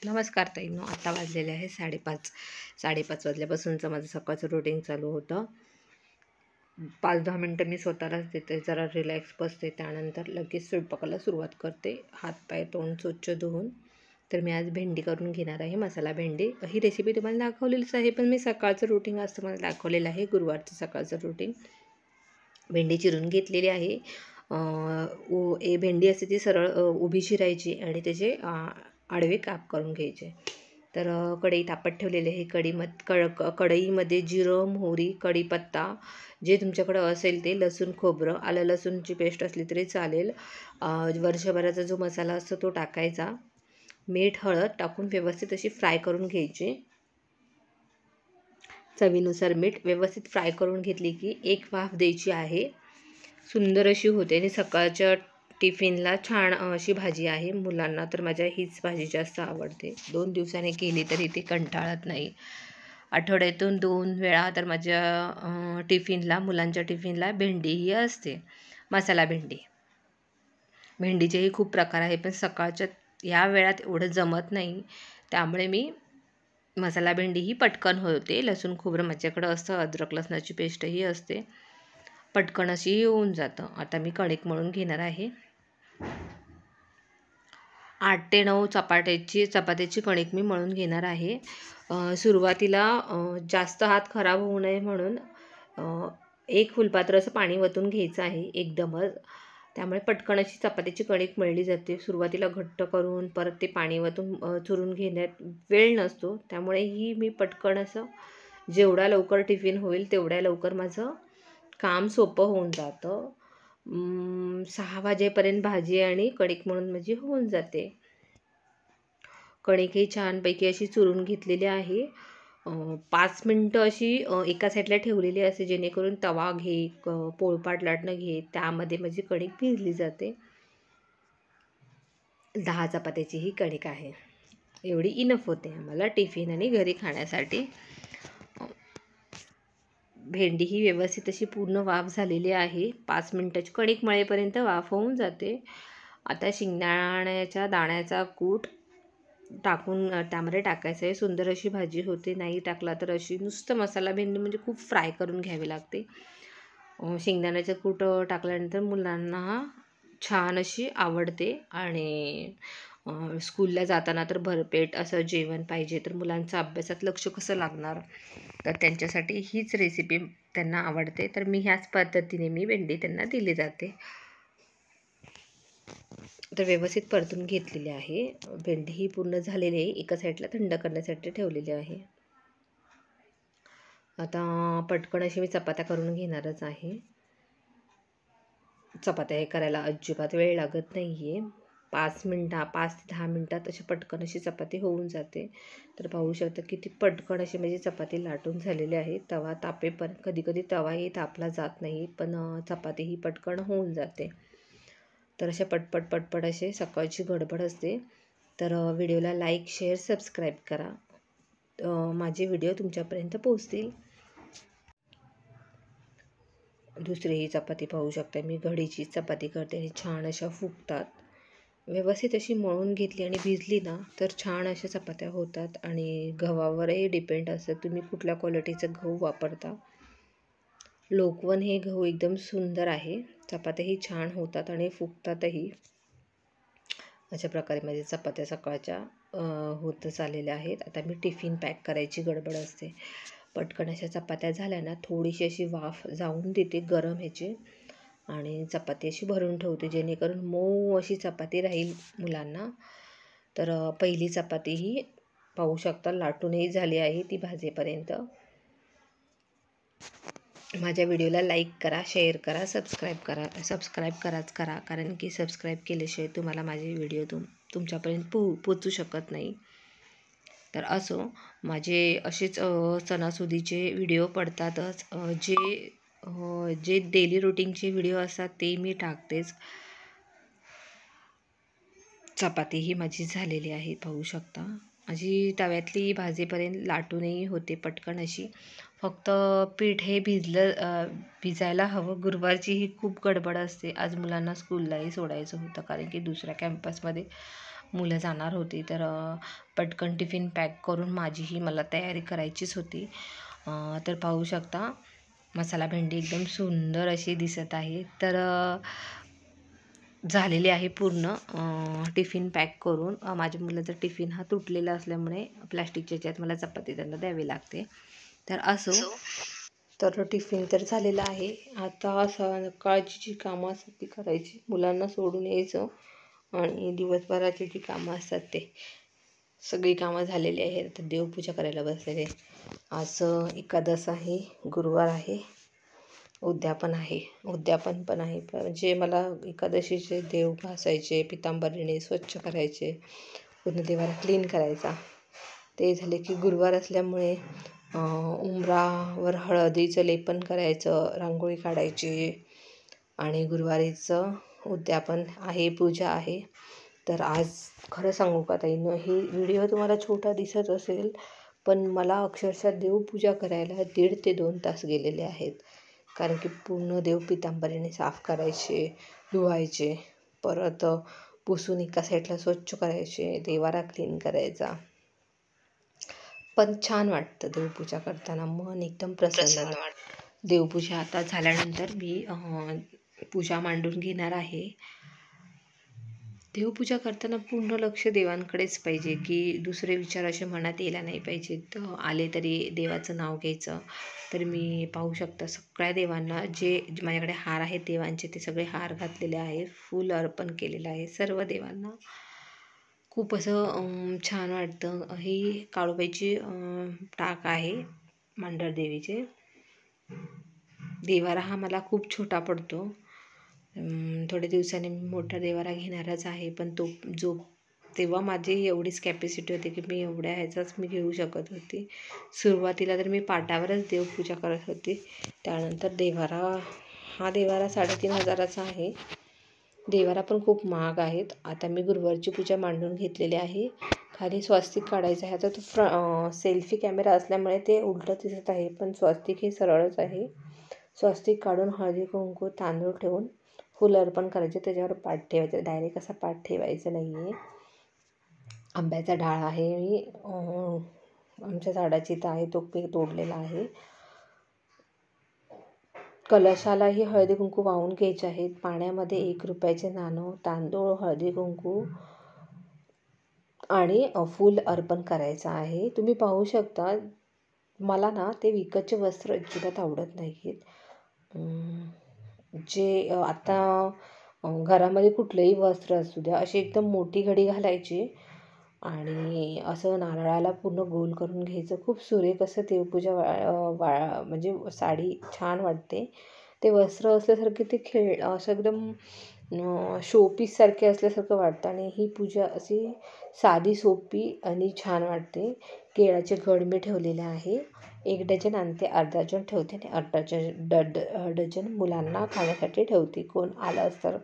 नमस्कार ताईंनो, आता वाजलेले आहे 5:30. 5:30 वाजल्यापासूनचं माझं सकाळचं रुटीन चालू होतं. 5-10 मिनटं मी स्वतःलाच देते, जरा रिलॅक्स बसते, त्यानंतर लगेच स्वयंपाकाला सुरुवात करते. हातपाय तोंड स्वच्छ धुवून. तर मी आज भेंडी करून घेणार आहे, मसाला भेंडी. ही रेसिपी तुम्हाला दाखवलेलीच आहे, पण मी सकाळचं रुटीन आज तुम्हाला दाखवलेलं आहे, गुरुवारचं सकाळचं रुटीन. भेंडी चिरून घेतलेली आहे. भेंडी असते ती सरळ उभी चिरायची आणि त्याचे आडवे काप करून घ्यायचे. तर कढई तापत ठेवलेली आहे. कढईमध्ये जिरं, मोहरी, कढीपत्ता जे तुमच्याकडं असेल ते, लसूण, खोबरं, आलं लसूणची पेस्ट असली तरी चालेल. वर्षभराचा जो मसाला असतो तो टाकायचा. मीठ, हळद टाकून व्यवस्थित अशी फ्राय करून घ्यायची. चवीनुसार मीठ. व्यवस्थित फ्राय करून घेतली की एक वाफ द्यायची आहे. सुंदर अशी होते आणि सकाळच्या टिफिनला छान अशी भाजी आहे. मुलांना तर माझ्या हीच भाजी जास्त आवडते. 2 दिवसांनी केली तरी ते कंटाळत नाही. आठवड्यातून 2 वेळा तर माझ्या टिफिनला, मुलांच्या टिफिनला भेंडीही असते, मसाला भेंडी. भेंडीचेही खूप प्रकार आहे, पण सकाळच्या या वेळात एवढं जमत नाही, त्यामुळे मी मसाला भेंडी ही पटकन होते. लसूण खोबरं माझ्याकडं असतं, अद्रक लसणाची पेस्टही असते, पटकन अशी होऊन जातं. आता मी कणिक मळून घेणार आहे. 8 ते 9 चपात्याची कणिक मी मळून घेणार आहे. सुरुवातीला जास्त हात खराब होऊ नये म्हणून 1 फुलपात्र असं पाणी वतून घ्यायचं आहे एकदमच. त्यामुळे पटकन अशी चपात्याची कणिक मळली जाते. सुरुवातीला घट्ट करून परत ते पाणी वतून चुरून घेण्यात वेळ नसतो, त्यामुळे ही मी पटकन असं जेवढा लवकर टिफिन होईल तेवढ्या लवकर माझं काम सोपं होऊन जातं. 6 वाजेपर्यंत भाजी आणि कणिक म्हणून माझी होऊन जाते. कणिक ही छानपैकी अशी चुरून घेतलेली आहे. 5 मिनटं अशी एका साईडला ठेवलेली असते, जेणेकरून तवा घे, पोळपाट लाटणं घे, त्यामध्ये माझी कणिक भिजली जाते. 10 चपात्याची ही कणिक आहे. एवढी इनफ होते आम्हाला टिफिन आणि घरी खाण्यासाठी. भेंडी ही व्यवस्थित अशी पूर्ण वाफ झालेली आहे. 5 मिनटाची कणिक मळेपर्यंत वाफ होऊन जाते. आता शेंगदाण्याच्या दाण्याचा कूट टाकून त्यामध्ये टाकायचं आहे. सुंदर अशी भाजी होते. नाही टाकला तर अशी नुसतं मसाला भेंडी म्हणजे खूप फ्राय करून घ्यावी लागते. शेंगदाण्याचं कूट टाकल्यानंतर मुलांना छान अशी आवडते आणि स्कूलला जाताना तर भरपेट असं जेवण पाहिजे. तर मुलांचं अभ्यासात लक्ष कसं लागणार, तर त्यांच्यासाठी हीच रेसिपी त्यांना आवडते. तर मी ह्याच पद्धतीने भेंडी त्यांना दिली जाते. तर व्यवस्थित परतून घेतलेली आहे. भेंडी ही पूर्ण झालेली आहे. एका साईडला थंड करण्यासाठी ठेवलेली आहे. आता पटकन अशी मी चपात्या करून घेणारच आहे. चपात्या हे करायला अजिबात वेळ लागत नाही आहे. 5 ते 10 मिनटात अशी पटकन अशी चपाती होऊन जाते. तर पाहू शकता किती पटकन अशी माझी चपाती लाटून झालेली आहे. तवा तापेपर्यंत कधी तवाही तापला जात नाही, पण चपाती ही पटकन होऊन जाते. तर अशा पटपट असे सकाळची गडबड असते. तर व्हिडिओला लाईक, शेअर, सबस्क्राईब करा. माझे व्हिडिओ तुमच्यापर्यंत पोहोचतील. दुसरी ही चपाती पाहू शकता, मी घडीची चपाती करते आणि छान अशा फुगतात. व्यवस्थित अशी मळून घेतली आणि भिजली ना तर छान अशा चपात्या होतात. आणि गव्हावरही डिपेंड असतं, तुम्ही कुठल्या क्वालिटीचं गहू वापरता. लोकवन हे गहू एकदम सुंदर आहे. चपात्याही छान होतात आणि फुगतातही. अशा प्रकारे माझ्या चपात्या सकाळच्या होत चाललेल्या आहेत. आता मी टिफिन पॅक करायची गडबड असते. पटकन अशा चपात्या झाल्या ना, थोडीशी अशी वाफ जाऊन देते गरम ह्याची आणि चपाती अशी भरून ठेवते, जेणेकरून मऊ अशी चपाती राहील मुलांना. तर पहिली चपाती ही पाहू शकता लाटूनही झाली आहे ती भाजेपर्यंत. माझ्या व्हिडिओला लाईक करा, शेअर करा, सबस्क्राईब करा, कारण की सबस्क्राईब केल्याशिवाय तुम्हाला माझे व्हिडिओ तुमच्यापर्यंत पोचू शकत नाही. तर असो, माझे असेच सणासुदीचे व्हिडिओ पडतातच. जे डेली रुटीनचे व्हिडिओ असतात ते मी टाकतेच. चपाती ही माझी झालेली आहे, पाहू शकता. माझी तव्यातली भाजीपर्यंत लाटूनही होते पटकन अशी. फक्त पीठ हे भिजायला हवं. गुरुवारची ही खूप गडबड असते. आज मुलांना स्कूललाही सोडायचं होतं, कारण की दुसऱ्या कॅम्पसमध्ये मुलं जाणार होती, तर पटकन टिफिन पॅक करून माझीही मला तयारी करायचीच होती. तर पाहू शकता मसाला भेंडी एकदम सुंदर अशी दिसत आहे. तर झालेली आहे पूर्ण टिफिन पॅक करून. माझ्या मुलाचा टिफिन हा तुटलेला असल्यामुळे प्लॅस्टिकच्या ह्याच्यात मला चपाती त्यांना द्यावी लागते. तर असो, तर टिफिन तर झालेला आहे. आता सकाळची जी कामं असतात ती करायची, मुलांना सोडून यायचं आणि दिवसभराची जी कामं असतात ते सगळी कामं झालेली आहेत. तर देवपूजा करायला बसलेले. आज एकादश आहे, गुरुवार आहे, उद्यापन आहे. उद्यापन पण आहे, म्हणजे मला एकादशीचे देव घासायचे, पितांबरीने स्वच्छ करायचे, पूर्ण देवाला क्लीन करायचा. ते झाले की गुरुवार असल्यामुळे उंबरावर हळदीचं लेपन करायचं, रांगोळी काढायची आणि गुरुवारीचं उद्यापन आहे, पूजा आहे. तर आज खरं सांगू का ताईनं, ही व्हिडिओ तुम्हाला छोटा दिसत असेल, पण मला अक्षरशः देवपूजा करायला 1.5 ते 2 तास गेलेले आहेत. कारण की पूर्ण देव पितांबरीने साफ करायचे, धुवायचे, परत पुसून एका साईडला स्वच्छ करायचे, देवारा क्लीन करायचा. पण छान वाटतं देवपूजा करताना, मन एकदम प्रसन्न वाटतं. देवपूजा आता झाल्यानंतर मी पूजा मांडून घेणार आहे. देवपूजा करताना पूर्ण लक्ष देवांकडेच पाहिजे, की दुसरे विचार असे मनात यायला नाही पाहिजेत. आले तरी देवाचं नाव घ्यायचं. तर मी पाहू शकता सगळ्या देवांना जे माझ्याकडे हार आहेत देवांचे, ते सगळे हार घातलेले आहेत, फूल अर्पण केलेलं आहे सर्व देवांना. खूप असं छान वाटतं. ही काळूबाईची टाक आहे मांढर देवीचे. देवारा हा मला खूप छोटा पडतो. थोड्या दिवसांनी मी मोठा देवारा घेणारच आहे, पण तेव्हा माझी एवढीच कॅपॅसिटी होती की मी एवढ्या ह्याचाच मी घेऊ शकत होती. सुरुवातीला तर मी पाटावरच देवपूजा करत होती. त्यानंतर हा देवारा 3,500चा आहे. देवारा पण खूप महाग आहेत. आता मी गुरुवारची पूजा मांडून घेतलेली आहे. खाली स्वस्तिक काढायचं आहे. आता तो सेल्फी कॅमेरा असल्यामुळे ते उलटं दिसत आहे, पण स्वस्तिक हे सरळच आहे. स्वस्तिक काढून हळदी कुंकू तांदूळ ठेवून फुल अर्पण करायचे, त्याच्यावर पाट ठेवायचं. डायरेक्ट असा पाट ठेवायचं नाही आहे. आंब्याचा डाळ आहे, मी आमच्या झाडाची इथं आहे, तो मी तोडलेला आहे. कलशालाही हळदी कुंकू वाहून घ्यायचे आहेत. पाण्यामध्ये 1 रुपयाचे नाणं, तांदूळ, हळदी कुंकू आणि फूल अर्पण करायचं आहे. तुम्ही पाहू शकता, मला ना ते विकतचे वस्त्र अजिबात आवडत नाहीत. जे आता घरामध्ये कुठलंही वस्त्र असू द्या, अशी एकदम मोठी घडी घालायची आणि असं नारळाला पूर्ण गोल करून घ्यायचं. खूप सुरेख असं देवपूजा म्हणजे साडी छान वाटते. ते वस्त्र असल्यासारखे ते असं एकदम शोपीससारखे असल्यासारखं वाटतं आणि ही पूजा अशी साधी सोपी आणि छान वाटते. केळाचे घड मी ठेवलेले आहे. 1 डझन आणते, अर्धा डझन ठेवते आणि अर्धा डझन मुलांना खाण्यासाठी ठेवते. कोण आलं तर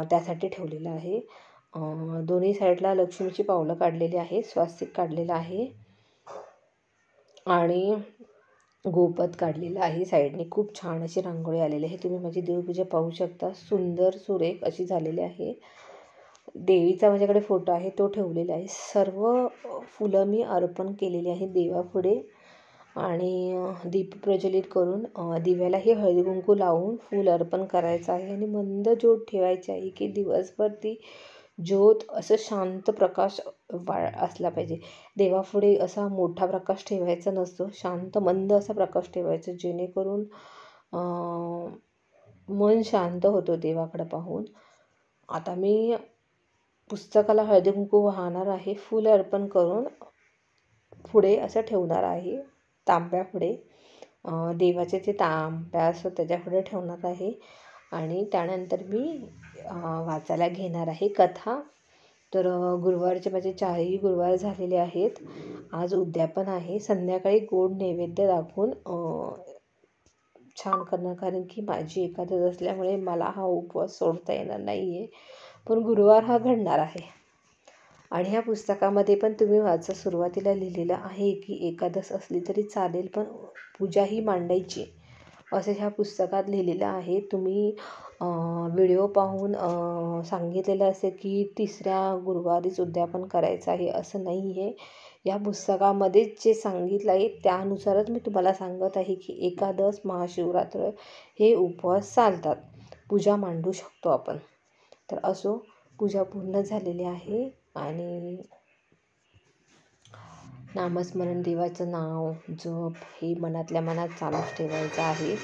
त्यासाठी ठेवलेलं आहे. दोन्ही साईडला लक्ष्मीची पावलं काढलेली आहे, स्वास्तिक काढलेलं आहे आणि गोपद काढलेलं आहे साईडने. खूप छान अशी रांगोळी आलेली आहे. तुम्ही माझी देवपूजा पाहू शकता, सुंदर सुरेख अशी झालेली आहे. देवीचा माझ्याकडे फोटो आहे, तो ठेवलेला आहे. सर्व फुलं मी अर्पण केलेली आहे देवापुढे आणि दीप प्रज्वलित करून दिव्यालाही हळदी कुंकू लावून फूल अर्पण करायचं आहे आणि मंद ज्योत ठेवायची आहे, की दिवसभर ती ज्योत असं शांत प्रकाश असला पाहिजे. देवापुढे असा मोठा प्रकाश ठेवायचा नसतो, शांत मंद असा प्रकाश ठेवायचा, जेणेकरून मन शांत होतं देवाकडे पाहून. आता मी पुस्तकाला हळदी कुंकू वाहणार आहे, फूल अर्पण करून पुढे असं ठेवणार आहे, तांब्यापुढे. देवाचे जे तांब्या असतो त्याच्यापुढे ठेवणार आहे आणि त्यानंतर मी वाचायला घेणार आहे कथा. तर गुरुवारचे माझे 4ही गुरुवार झालेले आहेत. आज उद्यापन आहे. संध्याकाळी गोड नैवेद्य दाखवून छान करणार, कारण की माझी एकादश असल्यामुळे मला हा उपवास सोडता येणार नाही आहे, पण गुरुवार हा घडणार आहे. आणि ह्या पुस्तकामध्ये पण तुम्ही वाचा, सुरुवातीला लिहिलेलं आहे की एकादश असली तरी चालेल, पण पूजा ही मांडायची, असं ह्या पुस्तकात लिहिलेलं आहे. तुम्ही व्हिडिओ पाहून सांगितलेलं असेल की 3ऱ्या गुरुवारीच उद्यापन करायचं आहे, असं नाही आहे. या पुस्तकामध्येच जे सांगितलं आहे त्यानुसारच मी तुम्हाला सांगत आहे की एकादश, महाशिवरात्र हे उपवास चालतात. पूजा मांडू शकतो आपण. तर असो, पूजा पूर्ण झालेली आहे आणि नामस्मरण, देवाचं नाव, जप हे मनातल्या मनात चालूच ठेवायचं आहे.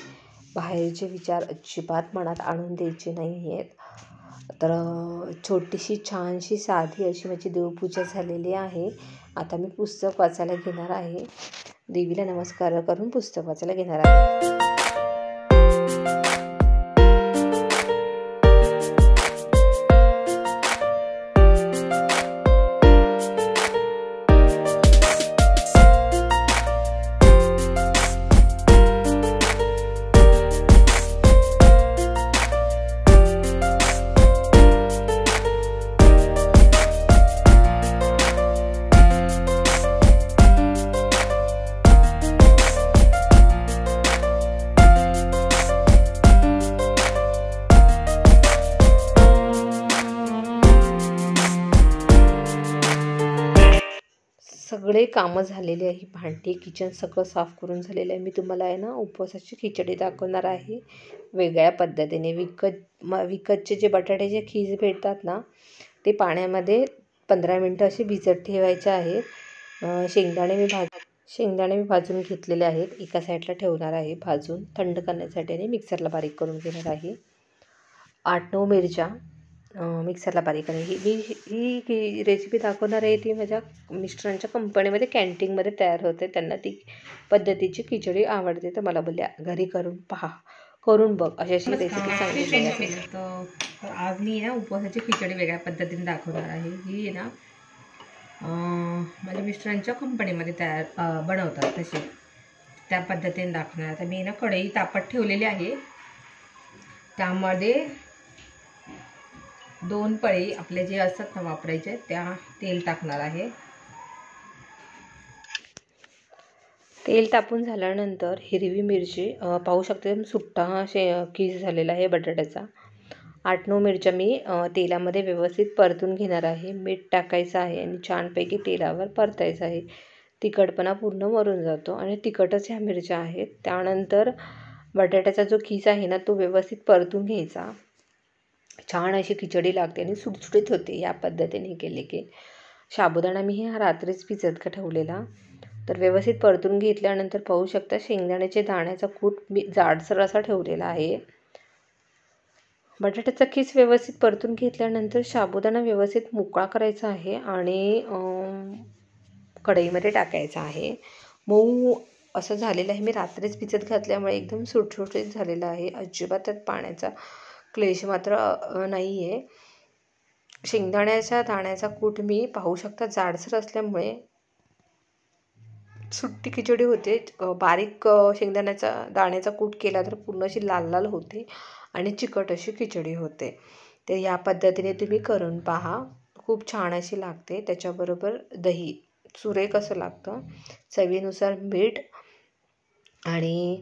बाहेरचे विचार अजिबात मनात आणून द्यायचे नाही आहेत. तर छोटीशी छानशी साधी अशी माझी देवपूजा झालेली आहे. आता मी पुस्तक वाचायला घेणार आहे. देवीला नमस्कार करून पुस्तक वाचायला घेणार आहे. सगळे कामं झालेले आहे. भांडी, किचन सगळं साफ करून झालेलं आहे. मी तुम्हाला आहे ना उपवासाची खिचडी दाखवणार आहे वेगळ्या पद्धतीने. विकतचे जे बटाट्याचे खीस भेटतात ना, ते पाण्यामध्ये 15 मिनटं असे भिजत ठेवायचे आहेत. शेंगदाणे मी भाजून घेतलेले आहेत. एका साईडला ठेवणार आहे भाजून थंड करण्यासाठी आणि मिक्सरला बारीक करून घेणार आहे. 8-9 मिरच्या मिक्सरला बारीक आहे. ही रेसिपी दाखवणार आहे ती माझ्या मिस्टरांच्या कंपनीमध्ये कॅन्टीनमध्ये तयार होते. त्यांना ती पद्धतीची खिचडी आवडते, तर मला बोलल्या घरी करून पहा, करून बघ, अशी रेसिपी सांगितली आहे. तर आज मी ना उपवासाची खिचडी वेगळ्या पद्धतीने दाखवणार आहे. ही ना माझ्या मिस्टरांच्या कंपनीमध्ये तयार बनवतात तशी, त्या पद्धतीने दाखवणार. आता मी ना कढई तापत ठेवलेली आहे. त्यामध्ये 2 पळी आपले जे असतात ना वापरायचे त्या तेल टाकणार आहे. तेल तापून झाल्यानंतर हिरवी मिरची पाहू शकते सुट्टा किस झालेला आहे बटाट्याचा. 8-9 मिरच्या मी तेलामध्ये व्यवस्थित परतून घेणार आहे. मीठ टाकायचं आहे आणि छानपैकी तेलावर परतायचं आहे. तिखटपणा पूर्ण मरून जातो आणि तिखटच ह्या मिरच्या आहेत. त्यानंतर बटाट्याचा जो किस आहे ना तो व्यवस्थित परतून घ्यायचा. छान अशी खिचडी लागते आणि सुटसुटीत होते या पद्धतीने केले की. साबुदाणा मी हा रात्रीच भिजत ठेवलेला. तर व्यवस्थित परतून घेतल्यानंतर पाहू शकता शेंगदाण्याचे दाण्याचा कूट मी जाडसर असा ठेवलेला आहे. बटाट्याचा खीस व्यवस्थित परतून घेतल्यानंतर साबुदाणा व्यवस्थित मोकळा करायचा आहे आणि कढईमध्ये टाकायचा आहे. मऊ असं झालेलं आहे. मी रात्रीच भिजत घातल्यामुळे एकदम सुटसुटीत झालेलं आहे. अजिबात त्यात पाण्याचा क्लेश मात्र नाही आहे. शेंगदाण्याच्या दाण्याचा कूट मी पाहू शकता जाडसर असल्यामुळे सुट्टी खिचडी होते. बारीक शेंगदाण्याचा दाण्याचा कूट केला तर पूर्ण अशी लाल लाल होते आणि चिकट अशी खिचडी होते. तर या पद्धतीने तुम्ही करून पहा, खूप छान अशी लागते. त्याच्याबरोबर दही सुरेख असं लागतं. चवीनुसार मीठ आणि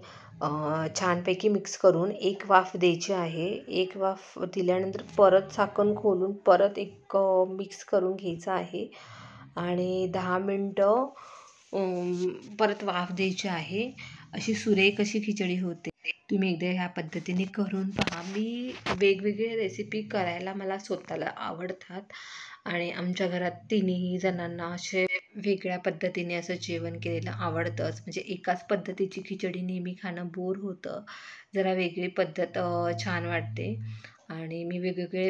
छानपैकी मिक्स करून एक वाफ द्यायची आहे. एक वाफ दिल्यानंतर परत झाकण खोलून परत एक मिक्स करून घ्यायचं आहे आणि 10 मिनटं परत वाफ द्यायची आहे. अशी सुरेख अशी खिचडी होते. तुम्ही एकदा ह्या पद्धतीने करून पहा. मी वेगवेगळे रेसिपी करायला मला स्वतःला आवडतात आणि आमच्या घरात 3ही जणांना असे वेगळ्या पद्धतीने असं जेवण केलेलं आवडतंच. म्हणजे एकाच पद्धतीची खिचडी नेहमी खाणं बोर होतं. जरा वेगळी पद्धत छान वाटते आणि मी वेगवेगळे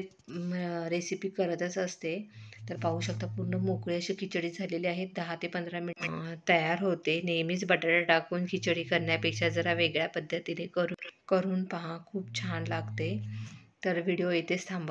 रेसिपी करतच असते. तर पाहू शकता पूर्ण मोकळी अशी खिचडी झालेली आहे. 10 ते 15 मिनिट तयार होते. नेहमीच बटाटा टाकून खिचडी करण्यापेक्षा जरा वेगळ्या पद्धतीने करून पहा, खूप छान लागते. तर व्हिडिओ इथेच थांबवा.